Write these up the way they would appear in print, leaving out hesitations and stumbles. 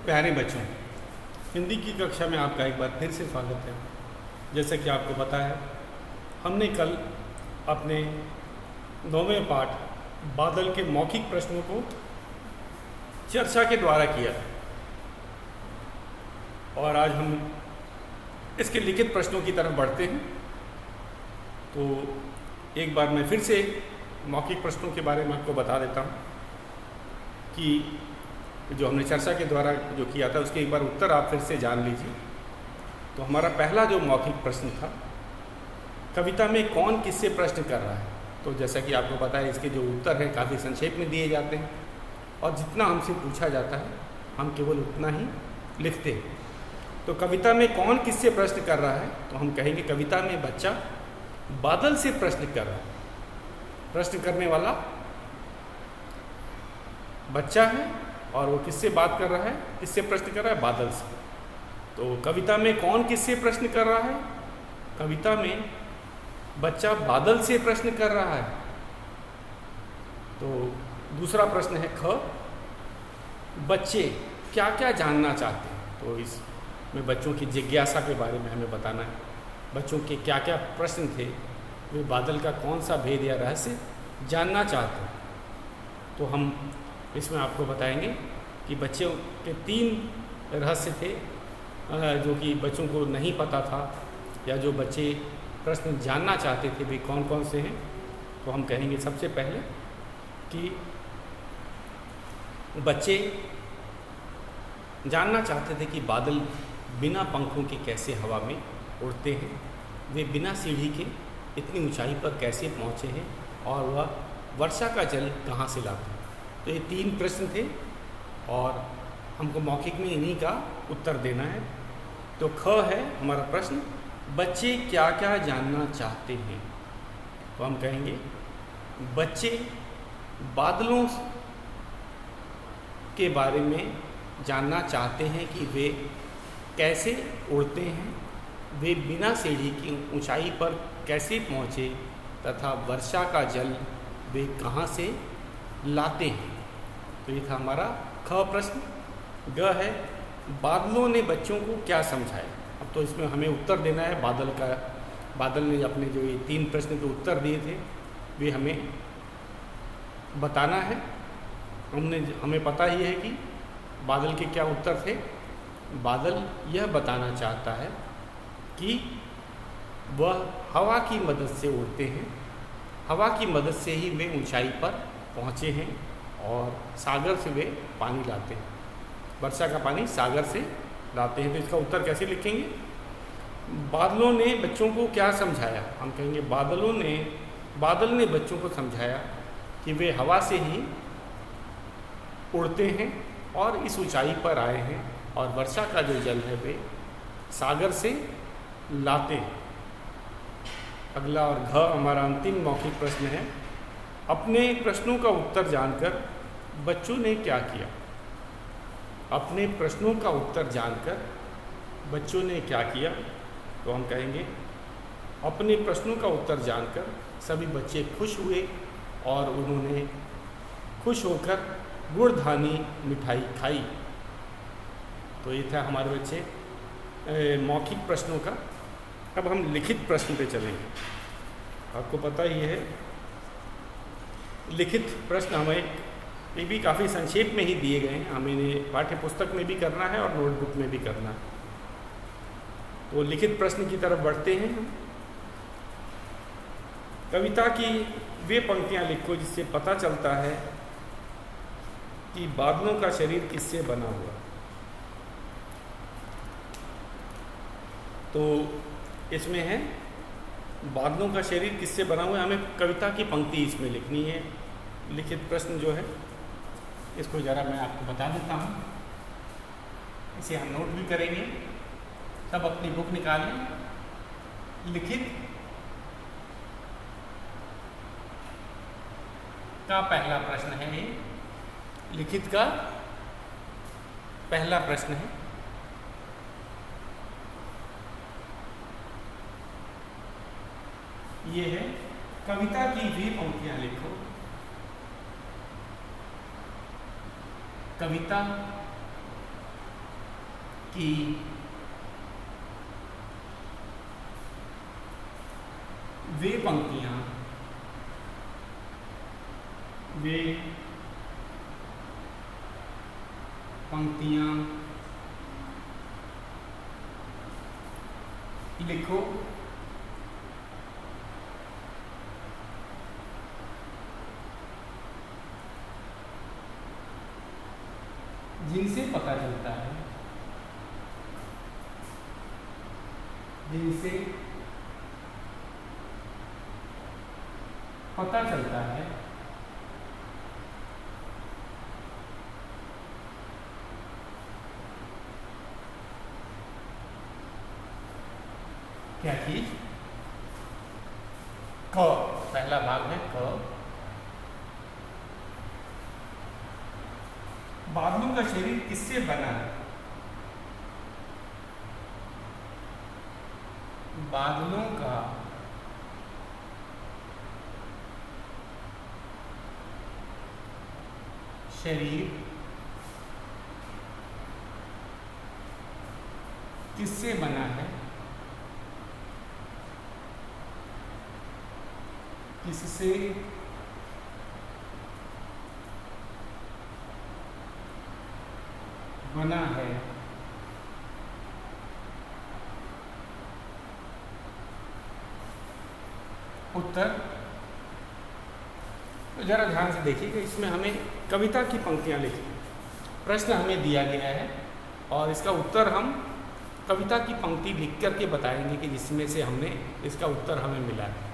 प्यारे बच्चों, हिंदी की कक्षा में आपका एक बार फिर से स्वागत है। जैसा कि आपको पता है, हमने कल अपने 9वें पाठ बादल के मौखिक प्रश्नों को चर्चा के द्वारा किया और आज हम इसके लिखित प्रश्नों की तरफ बढ़ते हैं। तो एक बार मैं फिर से मौखिक प्रश्नों के बारे में आपको बता देता हूँ कि जो हमने चर्चा के द्वारा जो किया था उसके एक बार उत्तर आप फिर से जान लीजिए। तो हमारा पहला जो मौखिक प्रश्न था, कविता में कौन किससे प्रश्न कर रहा है। तो जैसा कि आपको पता है, इसके जो उत्तर हैं काफ़ी संक्षेप में दिए जाते हैं और जितना हमसे पूछा जाता है हम केवल उतना ही लिखते हैं। तो कविता में कौन किससे प्रश्न कर रहा है, तो हम कहेंगे कविता में बच्चा बादल से प्रश्न कर रहा है। प्रश्न करने वाला बच्चा है और वो किससे बात कर रहा है, किससे प्रश्न कर रहा है, बादल से। तो कविता में कौन किससे प्रश्न कर रहा है, कविता में बच्चा बादल से प्रश्न कर रहा है। तो दूसरा प्रश्न है ख, बच्चे क्या क्या जानना चाहते हैं। तो इसमें बच्चों की जिज्ञासा के बारे में हमें बताना है। बच्चों के क्या क्या प्रश्न थे, वे बादल का कौन सा भेद या रहस्य जानना चाहते हैं। तो हम इसमें आपको बताएंगे कि बच्चों के 3 रहस्य थे जो कि बच्चों को नहीं पता था, या जो बच्चे प्रश्न जानना चाहते थे वे कौन कौन से हैं। तो हम कहेंगे सबसे पहले कि बच्चे जानना चाहते थे कि बादल बिना पंखों के कैसे हवा में उड़ते हैं, वे बिना सीढ़ी के इतनी ऊंचाई पर कैसे पहुंचे हैं और वह वर्षा का जल कहाँ से लाते हैं। तो ये 3 प्रश्न थे और हमको मौखिक में इन्हीं का उत्तर देना है। तो ख है हमारा प्रश्न, बच्चे क्या क्या जानना चाहते हैं। तो हम कहेंगे बच्चे बादलों के बारे में जानना चाहते हैं कि वे कैसे उड़ते हैं, वे बिना सीढ़ी की ऊंचाई पर कैसे पहुँचे तथा वर्षा का जल वे कहाँ से लाते हैं। तो ये था हमारा ख प्रश्न। ग है बादलों ने बच्चों को क्या समझाया। अब तो इसमें हमें उत्तर देना है बादल का। बादल ने अपने जो ये 3 प्रश्न के उत्तर दिए थे वे हमें बताना है। हमें पता ही है कि बादल के क्या उत्तर थे। बादल यह बताना चाहता है कि वह हवा की मदद से उड़ते हैं, हवा की मदद से ही वे ऊंचाई पर पहुँचे हैं और सागर से वे पानी लाते हैं, वर्षा का पानी सागर से लाते हैं। तो इसका उत्तर कैसे लिखेंगे, बादलों ने बच्चों को क्या समझाया। हम कहेंगे बादल ने बच्चों को समझाया कि वे हवा से ही उड़ते हैं और इस ऊंचाई पर आए हैं और वर्षा का जो जल है वे सागर से लाते हैं। अगला और घ हमारा अंतिम मौखिक प्रश्न है, अपने प्रश्नों का उत्तर जानकर बच्चों ने क्या किया। अपने प्रश्नों का उत्तर जानकर बच्चों ने क्या किया। तो हम कहेंगे अपने प्रश्नों का उत्तर जानकर सभी बच्चे खुश हुए और उन्होंने खुश होकर गुड़धानी मिठाई खाई। तो ये था हमारे बच्चे मौखिक प्रश्नों का। अब हम लिखित प्रश्न पे चलेंगे। आपको पता ही है लिखित प्रश्न हमें ये भी काफ़ी संक्षेप में ही दिए गए हैं। हमें पाठ्य पुस्तक में भी करना है और नोटबुक में भी करना है। तो लिखित प्रश्न की तरफ बढ़ते हैं। कविता की वे पंक्तियाँ लिखो जिससे पता चलता है कि बादलों का शरीर किससे बना हुआ। तो इसमें है बादलों का शरीर किससे बना हुआ है। हमें कविता की पंक्ति इसमें लिखनी है। लिखित प्रश्न जो है इसको ज़रा मैं आपको बता देता हूँ, इसे हम नोट भी करेंगे। सब अपनी बुक निकालें। लिखित का पहला प्रश्न है, ये लिखित का पहला प्रश्न है। ये है कविता की वे पंक्तियाँ लिखो। कविता कि वे पंक्तियाँ लिखो जिनसे पता चलता है क्या चीज? क, पहला भाग है क। बादलों का शरीर किससे बना है? बादलों का शरीर किससे बना है? किससे बना है? उत्तर। तो जरा ध्यान से देखिएगा, इसमें हमें कविता की पंक्तियां लिखी, प्रश्न हमें दिया गया है और इसका उत्तर हम कविता की पंक्ति लिख करके बताएंगे कि जिसमें से हमने इसका उत्तर हमें मिला है।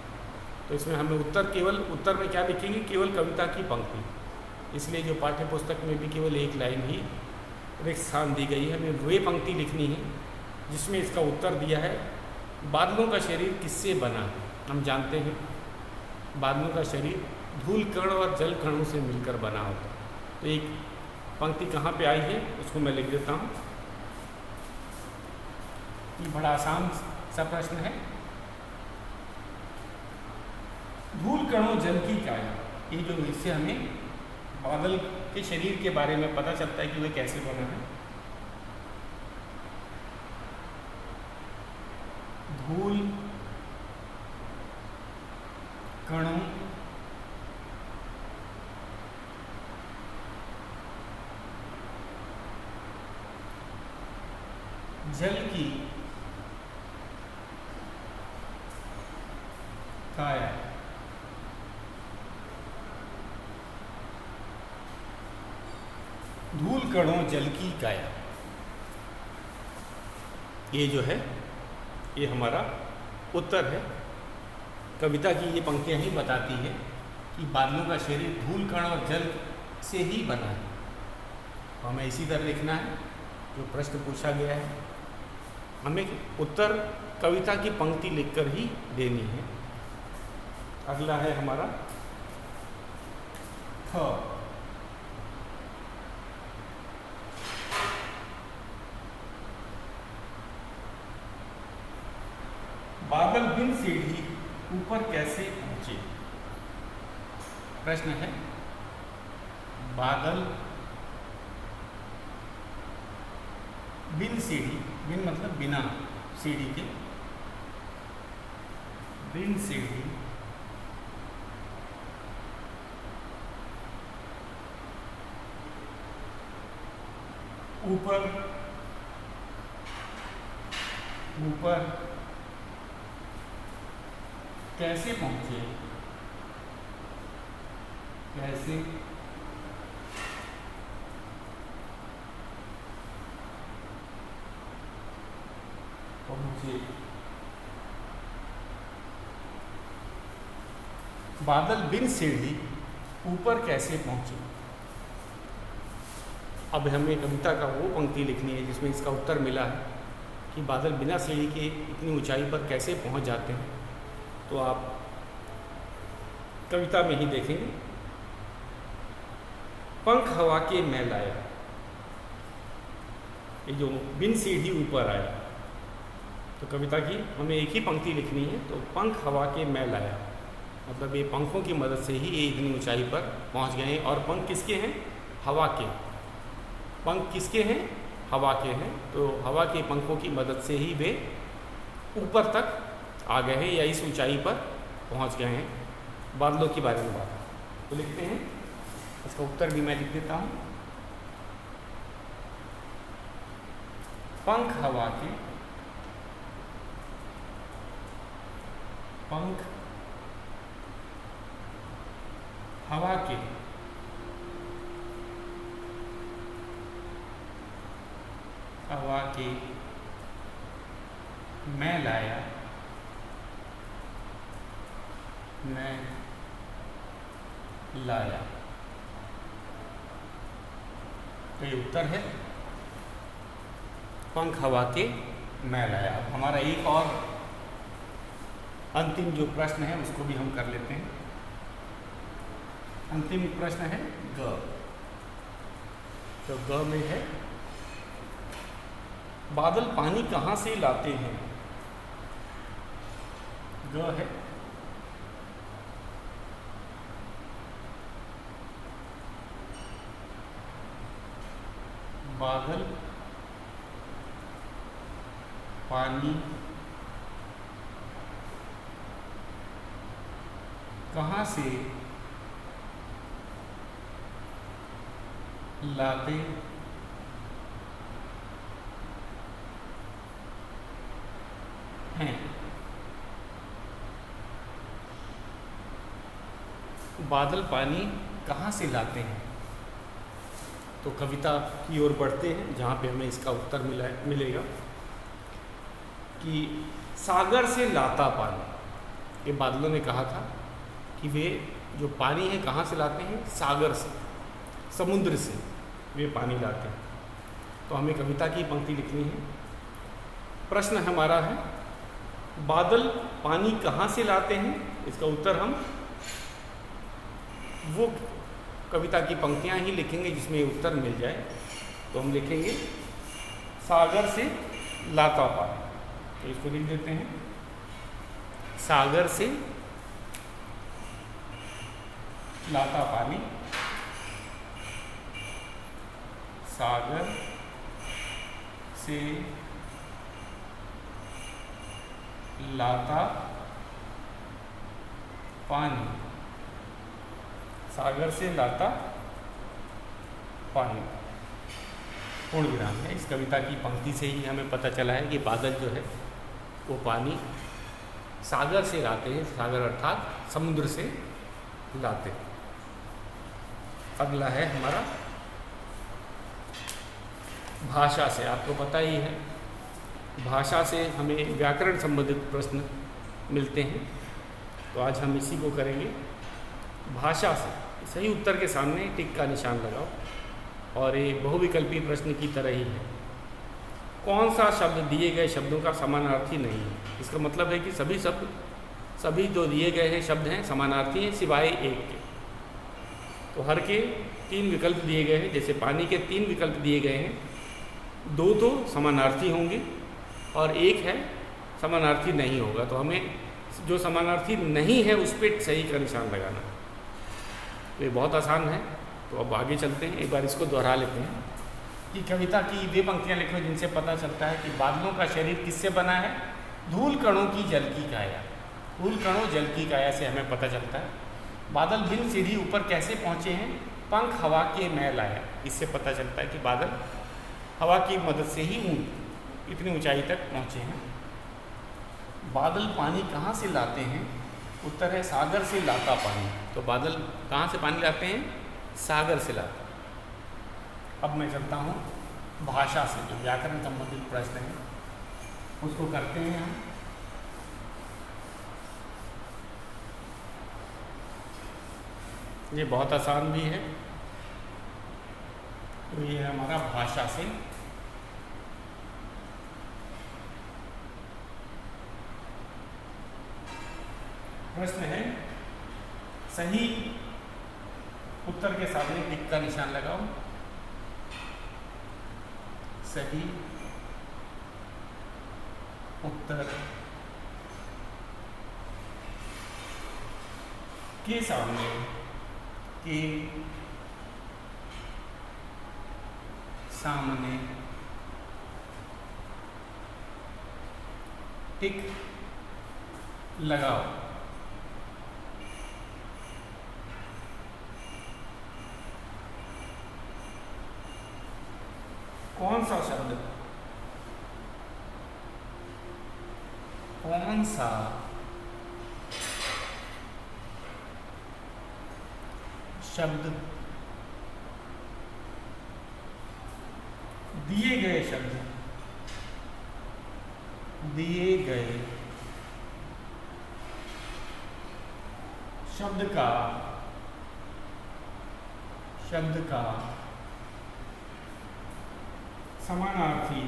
तो इसमें हमें उत्तर में क्या लिखेंगे? केवल कविता की पंक्ति। इसलिए जो पाठ्य पुस्तक में भी केवल एक लाइन ही रिक्त स्थान दी गई है, हमें वे पंक्ति लिखनी है जिसमें इसका उत्तर दिया है बादलों का शरीर किससे बना। हम जानते हैं बादलों का शरीर धूल कण और जल कणों से मिलकर बना होता है। तो एक पंक्ति कहाँ पे आई है उसको मैं लिख देता हूँ। ये बड़ा आसान सा प्रश्न है। धूल कणों जल की काया, ये जो इससे हमें बादल के शरीर के बारे में पता चलता है कि वह कैसे बना है। धूल कणों जल की काया। धूल कणों जल की काया, ये जो है ये हमारा उत्तर है। कविता की ये पंक्तियाँ ही बताती है कि बादलों का शरीर धूल कण और जल से ही बना है। तो हमें इसी तरह लिखना है जो प्रश्न पूछा गया है। हमें उत्तर कविता की पंक्ति लिखकर ही देनी है। अगला है हमारा ख। बादल बिन सीढ़ी ऊपर कैसे पहुंचे? प्रश्न है बादल बिन सीढ़ी, बिन मतलब बिना सीढ़ी के, बिन सीढ़ी ऊपर कैसे पहुंचे? कैसे पहुंचे? बादल बिन सीढ़ी ऊपर कैसे पहुंचे? अब हमें कविता का वो पंक्ति लिखनी है जिसमें इसका उत्तर मिला है कि बादल बिना सीढ़ी के इतनी ऊंचाई पर कैसे पहुंच जाते हैं। तो आप कविता में ही देखेंगे। पंख हवा के मैं लाया, ये जो बिन सीढ़ी ऊपर आया, तो कविता की हमें एक ही पंक्ति लिखनी है। तो पंख हवा के मैं लाया, मतलब ये पंखों की मदद से ही ये इतनी ऊंचाई पर पहुंच गए हैं। और पंख किसके हैं? हवा के। पंख किसके हैं? हवा के हैं, तो हवा के पंखों की मदद से ही वे ऊपर तक आ गए हैं या इस ऊंचाई पर पहुंच गए हैं। बादलों के बारे में बात तो लिखते हैं, इसका उत्तर भी मैं लिख देता हूँ। पंख हवा के, पंख हवा के हवा के मैं लाया, मैं लाया। तो ये उत्तर है पंख हवा के मैं लाया। अब हमारा एक और अंतिम जो प्रश्न है उसको भी हम कर लेते हैं। अंतिम प्रश्न है ग। तो ग में है, बादल पानी कहाँ से लाते हैं? ग है, बादल पानी कहाँ से लाते हैं? बादल पानी कहाँ से लाते हैं? तो कविता की ओर बढ़ते हैं, जहाँ पे हमें इसका उत्तर मिलेगा कि सागर से लाता पानी। ये बादलों ने कहा था कि वे जो पानी है कहाँ से लाते हैं? सागर से, समुद्र से वे पानी लाते हैं। तो हमें कविता की पंक्ति लिखनी है। प्रश्न हमारा है, बादल पानी कहाँ से लाते हैं? इसका उत्तर हम वो कविता की पंक्तियाँ ही लिखेंगे जिसमें उत्तर मिल जाए। तो हम लिखेंगे सागर से लाता पानी। तो इसको लिख देते हैं, सागर से लाता पानी, सागर से लाता पानी, सागर से लाता पानी। पूर्ण विराम है। इस कविता की पंक्ति से ही हमें पता चला है कि बादल जो है वो पानी सागर से लाते हैं, सागर अर्थात समुद्र से लाते हैं। अगला है हमारा भाषा से। आपको पता ही है, भाषा से हमें व्याकरण संबंधित प्रश्न मिलते हैं, तो आज हम इसी को करेंगे। भाषा से सही उत्तर के सामने टिक का निशान लगाओ, और ये बहुविकल्पी प्रश्न की तरह ही है। कौन सा शब्द दिए गए शब्दों का समानार्थी नहीं है? इसका मतलब है कि सभी जो दिए गए हैं शब्द हैं समानार्थी हैं सिवाय एक के। तो हर के 3 विकल्प दिए गए हैं, जैसे पानी के 3 विकल्प दिए गए हैं, 2 तो समानार्थी होंगे और 1 है समानार्थी नहीं होगा। तो हमें जो समानार्थी नहीं है उस पर सही का निशान लगाना। तो ये बहुत आसान है। तो अब आगे चलते हैं, एक बार इसको दोहरा लेते हैं कि कविता की वे पंक्तियाँ लिखो जिनसे पता चलता है कि बादलों का शरीर किससे बना है? धूल कणों की जल की काया। धूल कणों जल की काया से हमें पता चलता है। बादल बिन सीढ़ी ऊपर कैसे पहुँचे हैं? पंख हवा के मैं लाया। इससे पता चलता है कि बादल हवा की मदद से ही इतनी ऊंचाई तक पहुँचे हैं। बादल पानी कहाँ से लाते हैं? उत्तर है सागर से लाता पानी। तो बादल कहाँ से पानी लाते हैं? सागर से लाते हैं। अब मैं चलता हूँ भाषा से, जो व्याकरण संबंधित प्रश्न है उसको करते हैं हम। ये बहुत आसान भी है। तो ये है हमारा भाषा से। प्रश्न है, सही उत्तर के सामने टिक का निशान लगाओ। सही उत्तर के सामने टिक लगाओ। कौन सा शब्द, कौन सा शब्द दिए गए शब्द, दिए गए शब्द का समानार्थी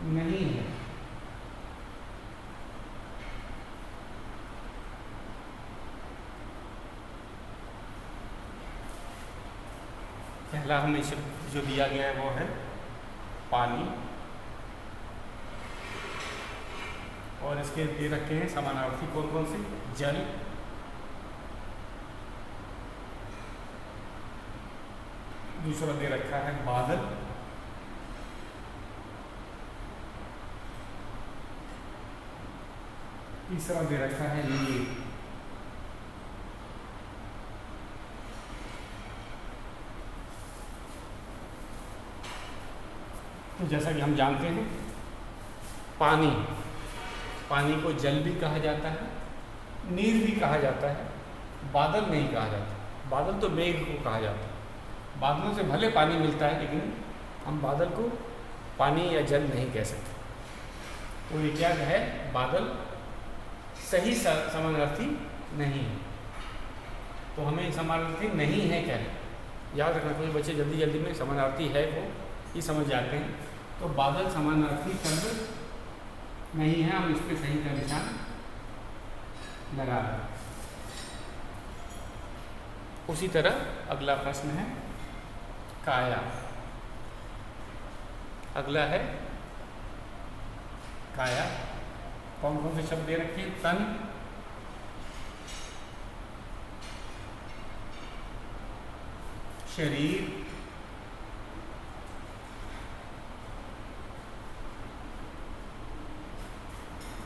नहीं है। पहला हमें जो दिया गया है वो है पानी, और इसके दे रखे हैं समानार्थी कौन कौन से, जल, दूसरा दे रखा है बादल, तीसरा दे रखा है नील। तो जैसा कि हम जानते हैं पानी को जल भी कहा जाता है, नीर भी कहा जाता है, बादल नहीं कहा जाता। बादल तो मेघ को कहा जाता है। बादलों से भले पानी मिलता है, लेकिन हम बादल को पानी या जल नहीं कह सकते। तो ये क्या है, बादल सही समानार्थी नहीं है। तो हमें समानार्थी नहीं है क्या है, याद रखना। कोई बच्चे जल्दी जल्दी में समानार्थी है वो ही समझ जाते हैं। तो बादल समानार्थी शब्द नहीं है, हम इस पर सही का निशान लगा रहे हैं। उसी तरह अगला प्रश्न है काया। अगला है काया। कौन कौन से शब्द दे रखे हैं, तन, शरीर,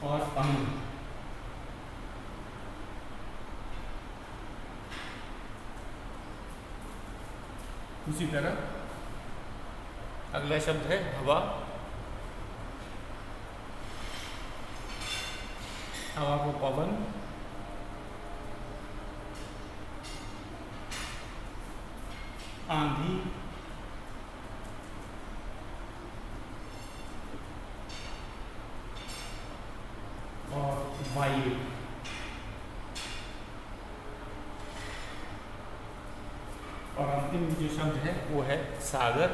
और अंग। उसी तरह अगला शब्द है हवा। हवा को पवन, आंधी, और वायु। और अंतिम जो शब्द है वो है सागर।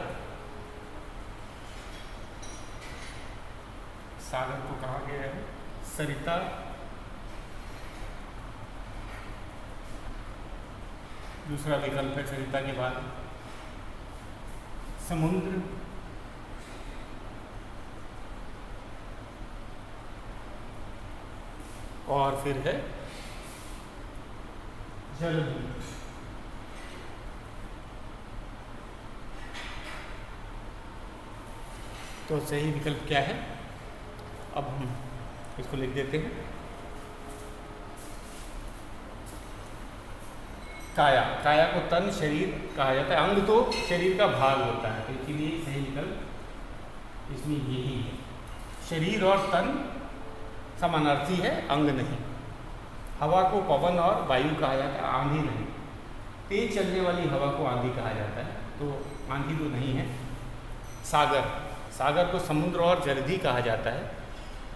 सागर को कहा गया है सरिता, दूसरा विकल्प है सरिता के बाद समुद्र, और फिर है जलधि। तो सही विकल्प क्या है, अब हम इसको लिख देते हैं। काया, काया को तन शरीर कहा जाता है। अंग तो शरीर का भाग होता है, तो इसीलिए सही विकल्प इसमें यही है। शरीर और तन समानार्थी है, अंग नहीं। हवा को पवन और वायु कहा जाता है, आंधी नहीं। तेज चलने वाली हवा को आंधी कहा जाता है, तो आंधी तो नहीं है। सागर, सागर को समुद्र और जलधि कहा जाता है,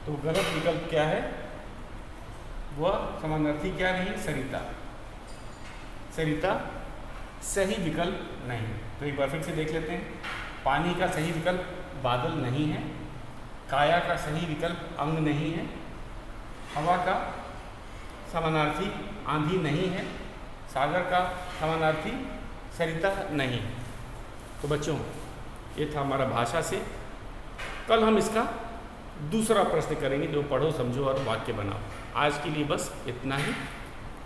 तो गलत विकल्प क्या है, वह समानार्थी क्या नहीं है, सरिता। सरिता सही विकल्प नहीं। तो एक बार फिर से देख लेते हैं। पानी का सही विकल्प बादल नहीं है। काया का सही विकल्प अंग नहीं है। हवा का समानार्थी आंधी नहीं है। सागर का समानार्थी सरिता नहीं। तो बच्चों, ये था हमारा भाषा से। कल हम इसका दूसरा प्रश्न करेंगे, जो पढ़ो समझो और वाक्य बनाओ। आज के लिए बस इतना ही।